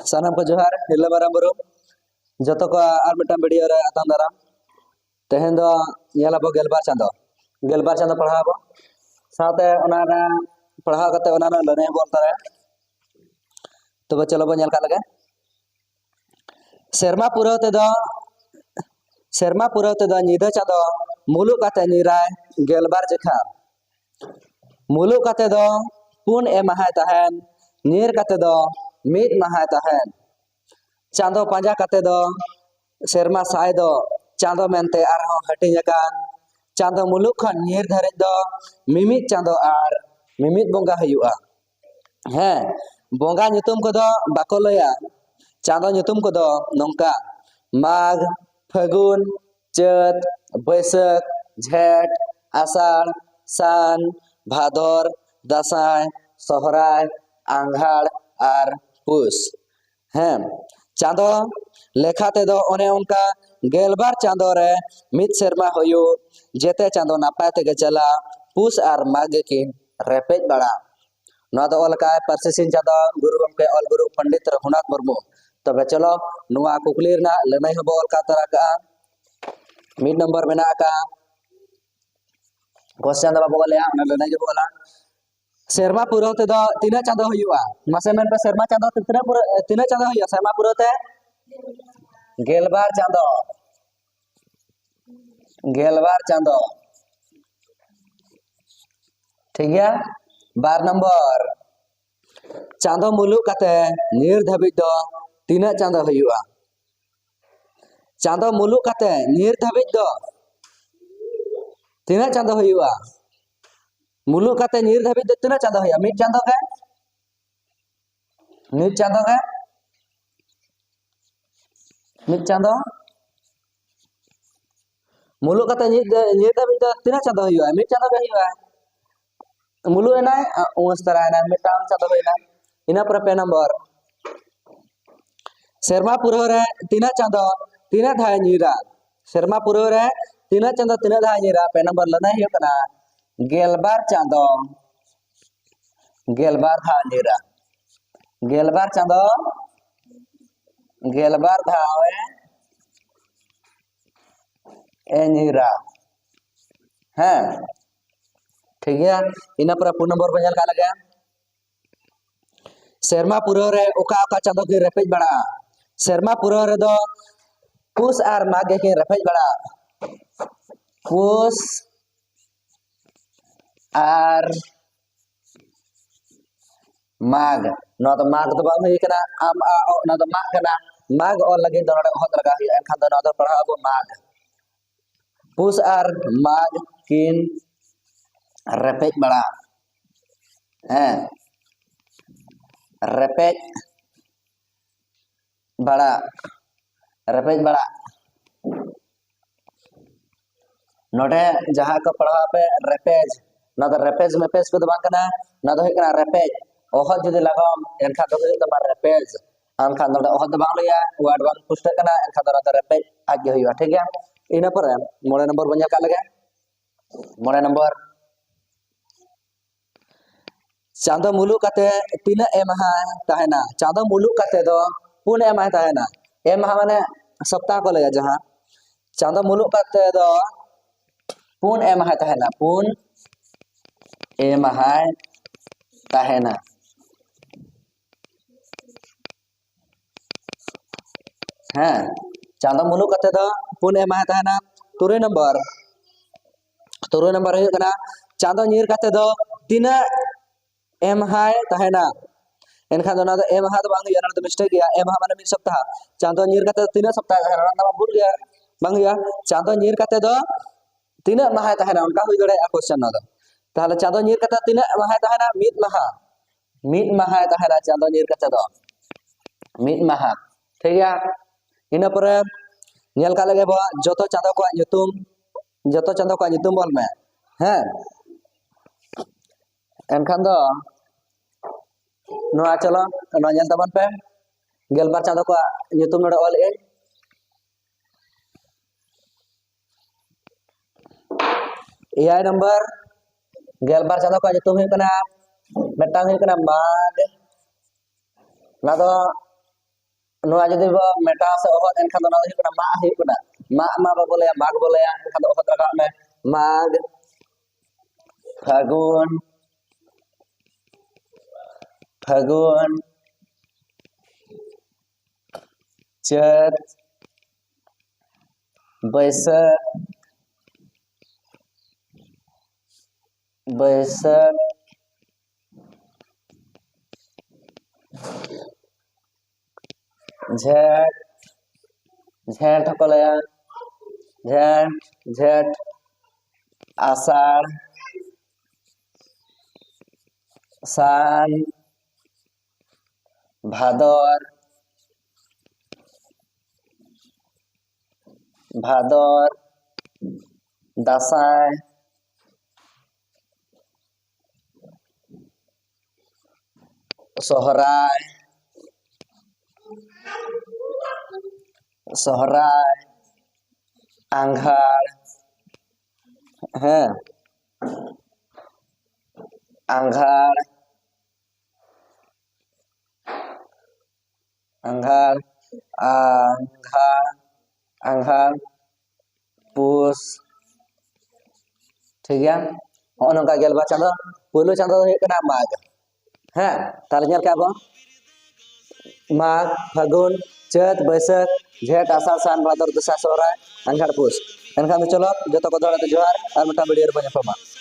सानाम को जोहार हिला माराम बुरु जतो को आर मिटम वीडियो रे आताम दाराम तेहेन दो येलाबो गेलबार चांदो पढ़ाबो साथे ओना रे पढ़ाव कते ओना रे लने बोल तारे तो चलो बो नेल का लगे सेरमा पुराव ते दो निदा चांदो मुलुक काते निराय गेलबार जखा मुलुक काते दो पुन ए माहाय ताहेन नीर काते दो मीत माहाय ताहेन चांदो पांजा काते दो सेरमा साय दो चांदो मेनते आरहो हटिंग अकान चांदो मुलुक खन नीर धरे दो मिमित चांदो आर मिमित बोंगा हुआ है बोंगा nyutum को दो बाको लया चांदो nyutum को दो नोंका माघ फागुन चैत बैसाख झेठ आषाढ़ सान भादर दासाय सोहराय आंघाड़ आर पुष हैं चांदो लेखा ते दो ओने उनका गेलबार चांदो रे मित सेरमा होयु जेते चांदो नापाय ते चला पुष आर माघ किन रेपेज बड़ा नवा दो अलकाय परसिसिन चांदो गुरु गमके ऑल गुरु पंडित रघुनाथ मुर्मू तबे चलो नुआ कुकलीर ना लनई हबो अलका तरा का मिड नंबर मेना का क्वेश्चन दबा बोले आ लनई के बोला सेरमा पुरो ते दो तीना चांदो हुआ मासे मेन पे सेरमा चांदो तीना चांदो हुआ सेरमा पुरो ते गेलबार चांदो ठीक है 12 नंबर चांदो मुलुक काते नीर धाबी दो तीना चांदो हुआ चांदो मुलुक काते नीर धाबी दो तीना चांदो हुआ मुलुक काते नीर धाबी दो तीना चांदो हुआ मिट चांदो के मिट चांदो मुलुक काते नीर धाबी दो तीना चांदो हुआ मिट चांदो के हुआ मुलु एना उस्तरा एना मिटाम चांदो बेना इना पर पे नंबर सेरमा पुरो रे तीना चांदो तीना धाय नीरा सेरमा पुरो रे तीना चांदो तीना धाय नीरा पे नंबर लना हियो कना गेलबार चांदो गेलबार धाय नीरा गेलबार चांदो गेलबार धावे ए नीरा हैं ठीक है इना पर पूर्ण नंबर पे का लगे सेरमा पुरो रे ओका ओका चांदो के रेपेज बड़ा सेरमा पुरो रे दो पुष आर माघ के रेपेज बड़ा पुष आर माघ न तो माघ तो बांग हुई कना आम आ न तो माघ कना माघ और लगे दोनों होत लगा हुई एनखान तो न तो पढ़ा अब माघ पुष आर माघ किन रेपेज बड़ा हैं रेपेज बड़ा नोटे जहां को पढ़ा पे रेपेज ना तो रेपेज में पेज को दबान करना ना तो है रेपेज ओहद जदि लगाम एनखा तो तमार रेपेज अनखा नोटे ओहद दबान लिया वर्ड वन पुष्ट करना एनखा तो रेपेज आगे हुआ ठीक है इना पर मोड़े नंबर बन का लगे मोड़े नंबर चांदो मुलुक काते तीना एमहा ताहेना चांदो मुलुक काते दो पुन एमहा ताहेना एमहा माने सप्ताह को लगा जहां चांदो मुलुक काते दो पुन एमहा ताहेना पुन एमहा ताहेना हैं चांदो मुलुक काते दो पुन एमहा ताहेना तुरे नंबर है कना चांदो नीर काते दो तीना एम हाय ताहेना एनखा दोना तो एम हा तो बांग या तो मिस्टेक गया एम हा माने मिद सप्ताह चांदो नीर काते तीना सप्ताह ना भूल गया बांग या चांदो नीर काते दो तीना माह ताहेना उनका हुई गड़े क्वेश्चन ना दो ताहले चांदो नीर काते तीना माह ताहेना मिद माह ताहेना चांदो नीर काते दो मिद माह ठीक है इना पर नेल का लगे बा जतो चांदो को nyutum बोल में हैं एनखान दो नोआ चलो नोआ नेल तबन पे गेलबार चांदो को nyutum नोडे ऑल ए एआई नंबर गेलबार चांदो को nyutum हुई कना मेटांग हुई कना माघ ना दो ᱱᱚᱣᱟ ᱡᱩᱫᱤ ᱵᱚ ᱢᱮᱴᱟᱣ ᱥᱮ ᱚᱦᱚᱫ ᱮᱱᱠᱷᱟन ᱫᱚ ᱱᱚᱣᱟ ᱦᱩᱭᱩᱜ ᱠᱟᱱᱟ ᱢᱟᱜ ᱦᱩᱭᱩᱜ ᱠᱟᱱᱟ ᱢᱟᱜ ᱢᱟ ᱵᱟᱵᱚ ᱞᱟᱹᱭᱟ ᱢᱟᱜ ᱵᱚ ᱞᱟᱹᱭᱟ ᱮᱱᱠᱷᱟन ᱫᱚᱚᱦᱚᱫ ᱨᱟᱠᱟᱵ ᱢᱮ ᱢᱟᱜ ᱯᱷᱟᱹᱜᱩᱱ ᱯᱷᱟᱹᱜᱩᱱ ᱪᱟᱹᱛ ᱵᱟᱹᱭᱥᱟᱹᱠᱷ ᱵᱟᱹᱭᱥᱟᱹᱠᱷ ঝেঁট ঝেঁট হকো লয়া ঝেঁট ঝেঁট আষাঢ় সান ভাদর ভাদর দাঁসাই সহরাই সহরাই আঙ্ঘার হ্যাঁ আঙ্ঘার आंघार आंघार आंघार पुस ठीक है नौका गेलबा चाँदो पुलू चाँदो माघ हाँ ताले क्या माघ फागुन चैत बैसाख झेट आषाढ़ सान भादर दसाई सोहराय आंघार पुस एनखान चलो जो को दौड़ते जोहार और मिटा वीडियो बन